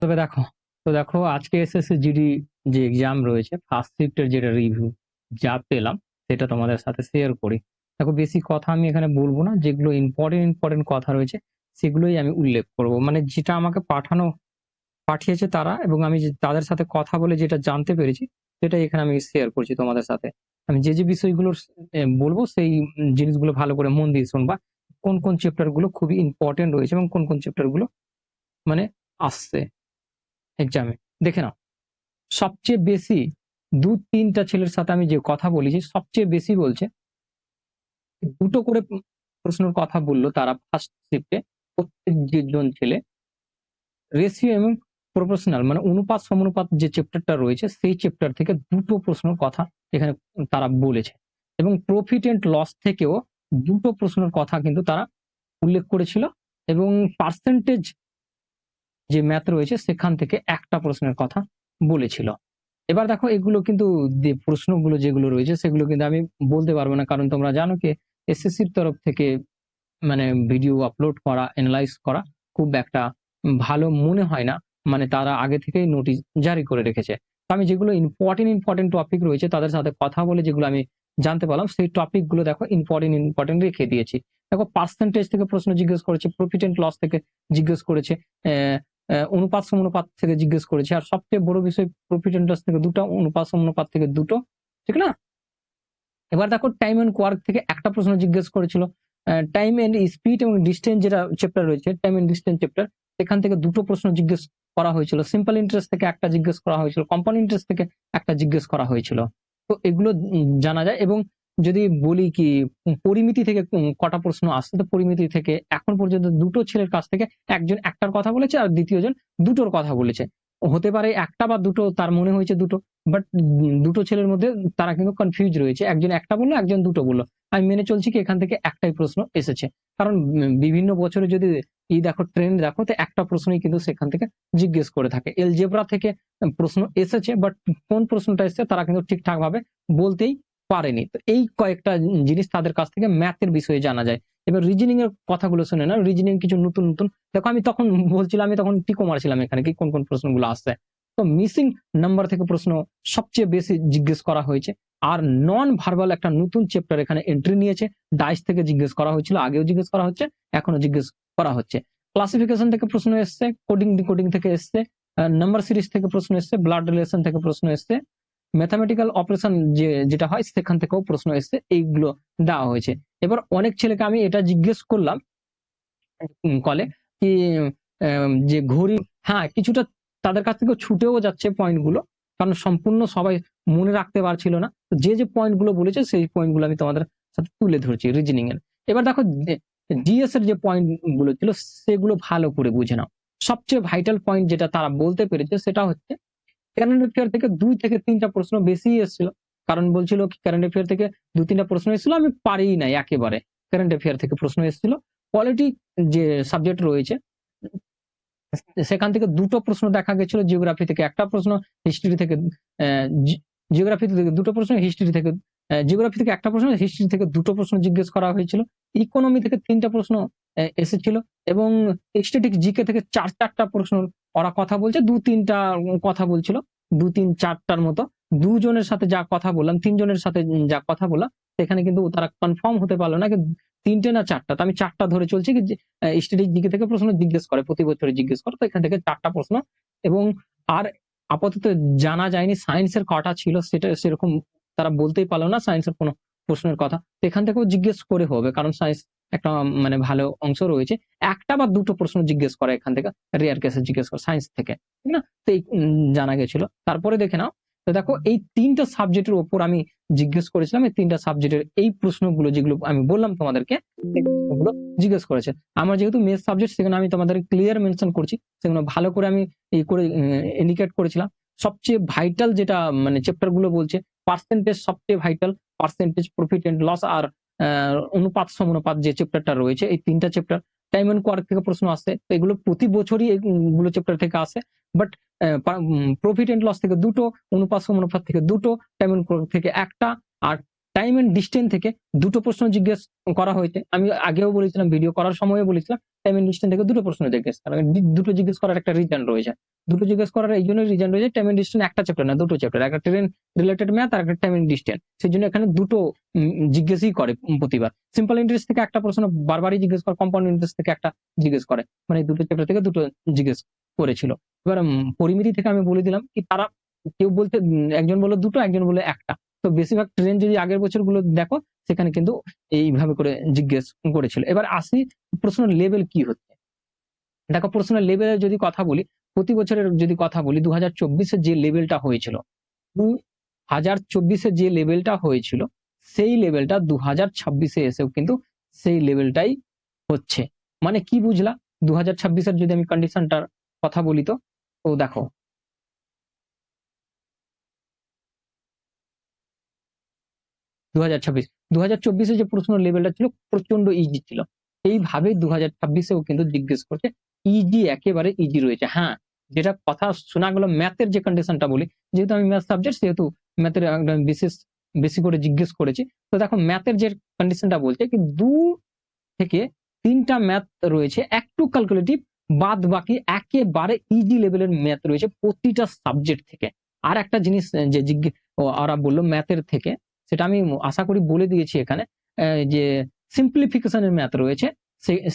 তবে দেখো আজকে এসএসসি জিডি যে এক্সাম রয়েছে ফার্স্ট শিফটের যেটা রিভিউ যা পেলাম সেটা তোমাদের সাথে শেয়ার করি। দেখো বেশি কথা আমি এখানে বলবো না, যেগুলো ইম্পর্টেন্ট কথা রয়েছে সেগুলোই আমি উল্লেখ করব। মানে যেটা আমাকে পাঠিয়েছে তারা, এবং আমি তাদের সাথে কথা বলে যেটা জানতে পেরেছি সেটাই এখানে আমি শেয়ার করছি তোমাদের সাথে। আমি যে বিষয়গুলো বলবো সেই জিনিসগুলো ভালো করে মন দিয়ে শুনবা। কোন কোন চ্যাপ্টার গুলো খুবই ইম্পর্টেন্ট রয়েছে এবং কোন কোন চ্যাপ্টার গুলো মানে আসছে এক্সামে, দেখে নাও। সবচেয়ে বেশি ২-৩টা ছেলের সাথে আমি যে কথা বলেছি, সবচেয়ে বেশি বলছে ২টো করে প্রশ্নের কথা বলল তারা ফার্স্ট শিফটে। প্রত্যেক জন ছেলে রেশিও এবং প্রপোর্শনাল মানে অনুপাত সমানুপাত যে চ্যাপ্টারটা রয়েছে সেই চ্যাপ্টার থেকে ২টো প্রশ্নের কথা এখানে তারা বলেছে, এবং প্রফিট এন্ড লস থেকেও ২টো প্রশ্নের কথা কিন্তু তারা উল্লেখ করেছিল, এবং পার্সেন্টেজ যে ম্যাথ রয়েছে সেখান থেকে একটা প্রশ্নের কথা বলেছিল। এবার দেখো এগুলো কিন্তু যে প্রশ্নগুলো যেগুলো রয়েছে সেগুলো কিন্তু আমি বলতে পারবো না, কারণ তোমরা জানো কি এসএসসির তরফ থেকে মানে ভিডিও আপলোড করা, এনালাইজ করা খুব একটা ভালো মনে হয় না। মানে তারা আগে থেকেই নোটিশ জারি করে রেখেছে। তো আমি যেগুলো ইম্পর্টেন্ট টপিক রয়েছে তাদের সাথে কথা বলে যেগুলো আমি জানতে পারলাম সেই টপিক গুলো দেখো ইম্পর্টেন্ট রেখে দিয়েছি। দেখো পার্সেন্টেজ থেকে প্রশ্ন জিজ্ঞেস করেছে, প্রফিট এন্ড লস থেকে জিজ্ঞেস করেছে, আহ অনুপাত সমানুপাত থেকে জিজ্ঞেস করেছে, আর সবচেয়ে বড় বিষয় প্রফিট এন্ড লস থেকে দুটো, অনুপাত সমানুপাত থেকে দুটো, ঠিক না? এবার দেখো টাইম এন্ড কোয়ার্ক থেকে একটা প্রশ্ন জিজ্ঞেস করেছিল। টাইম এন্ড স্পিড এবং ডিস্টেন্স যেটা চ্যাপ্টার রয়েছে, টাইম এন্ড ডিস্টেন্স চ্যাপ্টার, সেখান থেকে দুটো প্রশ্ন জিজ্ঞেস করা হয়েছিল। সিম্পল ইন্টারেস্ট থেকে একটা জিজ্ঞেস করা হয়েছিল, কম্পাউন্ড ইন্টারেস্ট থেকে একটা জিজ্ঞেস করা হয়েছিল। তো এগুলো জানা যায়। এবং যদি বলি কি পরিমিতি থেকে কটা প্রশ্ন আসছে, তো পরিমিতি থেকে এখন পর্যন্ত দুটো ছেলের কাছ থেকে একজন একটার কথা বলেছে আর দ্বিতীয় জন দুটোর কথা বলেছে। হতে পারে একটা বা দুটো, তার মনে হয়েছে দুটো, বাট দুটো ছেলের মধ্যে তারা কিন্তু কনফিউজ রয়েছে, একজন একটা বললো একজন দুটো বললো। আমি মেনে চলছি কি এখান থেকে একটাই প্রশ্ন এসেছে, কারণ বিভিন্ন বছরে যদি দেখো ট্রেন্ড দেখো, তো একটা প্রশ্নই কিন্তু সেখান থেকে জিজ্ঞেস করে থাকে। এলজেব্রা থেকে প্রশ্ন এসেছে, বাট কোন প্রশ্নটা এসেছে তারা কিন্তু ঠিকঠাক ভাবে বলতেই পারেনি। তো এই কয়েকটা জিনিস তাদের কাছ থেকে ম্যাথের বিষয়ে জানা যায়। এবার রিজনিং এর কথাগুলো শুনে না, রিজনিং কিছু নতুন নতুন দেখো। আমি তখন বলছিলাম, আমি তখন টিকো মারছিলাম এখানে কি কোন কোন প্রশ্নগুলো আসছে। তো মিসিং নাম্বার থেকে প্রশ্ন সবচেয়ে বেশি জিজ্ঞেস করা হয়েছে। আর নন ভার্বাল একটা নতুন চ্যাপ্টার এখানে এন্ট্রি নিয়েছে, ডাইস থেকে জিজ্ঞেস করা হয়েছিল, আগেও জিজ্ঞেস করা হচ্ছে, এখনো জিজ্ঞেস করা হচ্ছে। ক্লাসিফিকেশন থেকে প্রশ্ন এসছে, কোডিং ডিকোডিং থেকে এসছে, নাম্বার সিরিজ থেকে প্রশ্ন এসছে, ব্লাড রিলেশন থেকে প্রশ্ন এসছে, ম্যাথামেটিক্যাল অপারেশন যেটা হয় সেখান থেকেও প্রশ্ন এসছে, এইগুলো দেওয়া হয়েছে। এবার অনেক ছেলেকে আমি এটা জিজ্ঞেস করলাম কলে কি যে ঘড়ি, হ্যাঁ কিছুটা তাদের কাছ থেকে ছুটেও যাচ্ছে পয়েন্ট গুলো, কারণ সম্পূর্ণ সবাই মনে রাখতে পারছিল না। যে যে পয়েন্ট গুলো বলেছে সেই পয়েন্ট গুলো আমি তোমাদের সাথে তুলে ধরছি রিজনিং এর। এবার দেখো জিএস এর যে পয়েন্ট গুলো ছিল সেগুলো ভালো করে বুঝে নাও। সবচেয়ে ভাইটাল পয়েন্ট যেটা তারা বলতে পেরেছে সেটা হচ্ছে কারেন্ট অ্যাফেয়ার থেকে ২ থেকে ৩টা প্রশ্ন বেশি এসেছিল। কারণ বলছিল কি কারেন্ট অ্যাফেয়ার থেকে ২-৩টা প্রশ্ন এসেছিল, আমি পারিই নাই একেবারে। কারেন্ট অ্যাফেয়ার থেকে প্রশ্ন এসেছিল। পলিটি যে সাবজেক্ট রয়েছে সেখান থেকে দুটো প্রশ্ন দেখা গেছিল, জিওগ্রাফি থেকে একটা প্রশ্ন, হিস্ট্রি থেকে জিওগ্রাফি থেকে দুটো প্রশ্ন, হিস্ট্রি থেকে জিওগ্রাফি থেকে একটা প্রশ্ন, হিস্ট্রি থেকে দুটো প্রশ্ন জিজ্ঞেস করা হয়েছিল। ইকোনমি থেকে ৩টা প্রশ্ন এসেছিল, এবং স্ট্যাটিক জিকে থেকে ৪টা প্রশ্ন ওরা কথা বলছে, ২-৩টা কথা বলছিল, ২-৩-৪টার মতো। দুজনের সাথে যা কথা বললাম, ৩ জনের সাথে যা কথা বললাম, সেখানে কিন্তু তারা কনফার্ম হতে পারলো না ৩টে না ৪টা। তো আমি ৪টা ধরে চলছি কি স্ট্যাটিক জিকে থেকে প্রশ্ন জিজ্ঞেস করে, প্রতি বছরে জিজ্ঞেস করে, তো এখান থেকে ৪টা প্রশ্ন। এবং আর আপাতত জানা যায়নি সায়েন্সের কটা ছিল, সেটা সেরকম তারা বলতেই পারলো না সায়েন্সের কোনো প্রশ্নের কথা। তো এখান থেকেও জিজ্ঞেস করে হবে, কারণ সায়েন্স একটা মানে ভালো অংশ রয়েছে। একটা বা দুটো প্রশ্ন জিজ্ঞেস করে এখান থেকে, রেয়ার কেসে জিজ্ঞেস করে সায়েন্স থেকে, ঠিক না? তো এই জানা গেছিল। তারপরে দেখে নাও, তো দেখো এই ৩টা সাবজেক্টের উপর আমি জিজ্ঞেস করেছিলাম, এই ৩টা সাবজেক্টের এই প্রশ্নগুলো যেগুলো আমি বললাম তোমাদেরকে, এই প্রশ্নগুলো জিজ্ঞেস করেছে। আমার যেহেতু মেথ সাবজেক্ট, সেখানে আমি তোমাদের ক্লিয়ার মেনশন করছি, সেগুলো ভালো করে আমি এই করে ইন্ডিকেট করেছিলাম। সবচেয়ে ভাইটাল যেটা মানে চ্যাপ্টার গুলো বলছে, পার্সেন্টেজ সবচেয়ে vital, percentage, profit and loss, আর অনুপাত সমানুপাত যে চ্যাপ্টারটা রয়েছে, এই 3টা চ্যাপ্টার টাইম এন্ড কোয়ার্ক থেকে প্রশ্ন আসছে। তো এগুলো প্রতি বছরই এইগুলো চ্যাপ্টার থেকে আসে, বাট প্রফিট এন্ড লস থেকে দুটো, অনুপাত সমানুপাত থেকে দুটো, টাইম এন্ড কোয়ার্ক থেকে একটা, আর টাইম এন্ড ডিস্টেন্স থেকে দুটো প্রশ্ন জিজ্ঞেস করা হয়েছে। আমি আগেও বলেছিলাম, ভিডিও করার সময়ও বলেছিলাম, টাইম এন্ড ডিস্টেন্স থেকে দুটো প্রশ্ন জিজ্ঞেস করা, দুটো জিজ্ঞেস করার একটা রিজন রয়েছে। দুটো জিজ্ঞেস করার এই জন্য রিজন রয়েছে, টাইম এন্ড ডিস্টেন্স একটা চ্যাপ্টার না, দুটো চ্যাপ্টার, একটা ট্রেন রিলেটেড ম্যাথ আর একটা টাইম এন্ড ডিস্টেন্স। সেই জন্য এখানে দুটো জিজ্ঞেসই করে প্রতিবার। সিম্পল ইন্টারেস্ট থেকে একটা প্রশ্ন বারবারই জিজ্ঞেস করে, কম্পাউন্ড ইন্টারেস্ট থেকে একটা জিজ্ঞেস করে, মানে দুটো চ্যাপ্টার থেকে দুটো জিজ্ঞেস করেছিল। এবার পরিমিতি থেকে আমি বলে দিলাম কি তারা কেউ বলতে একজন বললো দুটো, একজন বলে একটা। তো বেশিরভাগ ট্রেন যদি আগের বছরগুলো দেখো, সেখানে কিন্তু এইভাবে করে জিজ্ঞেস করেছিল। এবার আসি প্রশ্ন লেভেল কি হচ্ছে। দেখো প্রশ্ন লেভেলের যদি কথা বলি, প্রতি বছরের যদি কথা বলি, 2024 যে লেভেলটা হয়েছিল, 2024 যে লেভেলটা হয়েছিল, সেই লেভেলটা 2026 এসেও কিন্তু সেই লেভেলটাই হচ্ছে। মানে কি বুঝলা? 2026 যদি আমি কন্ডিশনটার কথা বলি, তো দেখো 2024 যে প্রশ্ন লেভেলটা ছিল প্রচন্ড ইজি ছিল, এইভাবে 2026 কিন্তু জিজ্ঞেস করছে, ইজি, একেবারে ইজি রয়েছে। হ্যাঁ, যেটা কথা শোনা গেল ম্যাথের যে কন্ডিশনটা বলি, যেহেতু আমি ম্যাথ সাবজেক্ট সেহেতু ম্যাথের বেশি করে জিজ্ঞেস করেছি। তো দেখো ম্যাথের যে কন্ডিশনটা বলছে কি 2 থেকে 3টা ম্যাথ রয়েছে একটু ক্যালকুলেটিভ, বাদ বাকি একেবারে ইজি লেভেলের ম্যাথ রয়েছে প্রতিটা সাবজেক্ট থেকে। আর একটা জিনিস যে ওরা বললো ম্যাথের থেকে, সেটা আমি আশা করি বলে দিয়েছি এখানে, যে সিম্পলিফিকেশনের ম্যাথ রয়েছে,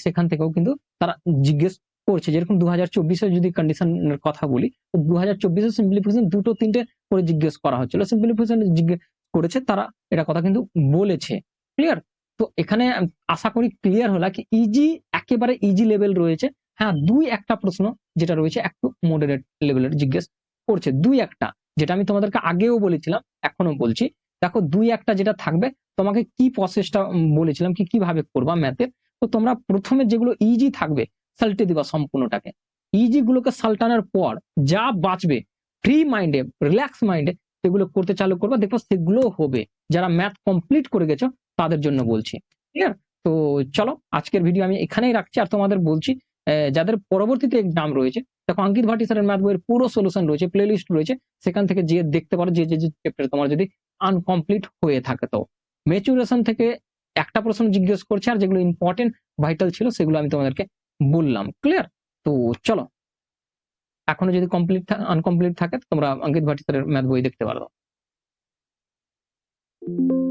সেখান থেকেও কিন্তু তারা জিজ্ঞেস করছে। যেরকম 2024 যদি কন্ডিশনের কথা বলি, 2024 সিম্পলিফিকেশন দুটো তিনটে করে জিজ্ঞেস করা হচ্ছিল, সিম্পলিফিকেশন জিজ্ঞেস করেছে তারা, এটা কথা কিন্তু বলেছে। ক্লিয়ার? তো এখানে আশা করি ক্লিয়ার হলো কি ইজি, একেবারে ইজি লেভেল রয়েছে। হ্যাঁ, দুই একটা প্রশ্ন যেটা রয়েছে একটু মডারেট লেভেলের জিজ্ঞেস করছে, দুই একটা, যেটা আমি তোমাদেরকে আগেও বলেছিলাম, এখনো বলছি। দেখো দুই একটা যেটা থাকবে, তোমাকে কি প্রসেসটা বলেছিলাম কি কিভাবে করবা ম্যাথের। তো তোমরা প্রথমে যেগুলো ইজি থাকবে সাল্টে দিবা সম্পূর্ণটাকে, ইজি গুলোকে সাল্টানোর পর যা বাঁচবে ফ্রি মাইন্ডে, রিল্যাক্স মাইন্ডে সেগুলো করতে চালু করবা, দেখো সেগুলো হবে। যারা ম্যাথ কমপ্লিট করে গেছো তাদের জন্য বলছি। ক্লিয়ার? তো চলো আজকের ভিডিও আমি এখানেই রাখছি, আর তোমাদের বলছি যাদের পরবর্তীতে এক্সাম রয়েছে, দেখো অঙ্কিত ভাটি স্যারের ম্যাথ বইয়ের পুরো সলিউশন রয়েছে, প্লে লিস্ট রয়েছে, সেখান থেকে যে দেখতে পারো যে যে চ্যাপ্টার তোমার যদি আনকমপ্লিট হয়ে থাকে। তো ম্যাচুরেশন থেকে একটা প্রশ্ন জিজ্ঞেস করছে, আর যেগুলো ইম্পর্টেন্ট ভাইটাল ছিল সেগুলো আমি তোমাদেরকে বললাম। ক্লিয়ার? তো চলো, এখনো যদি আনকমপ্লিট থাকে তোমরা অঙ্কিত ভাটি স্যারের ম্যাথ বই দেখতে পারো।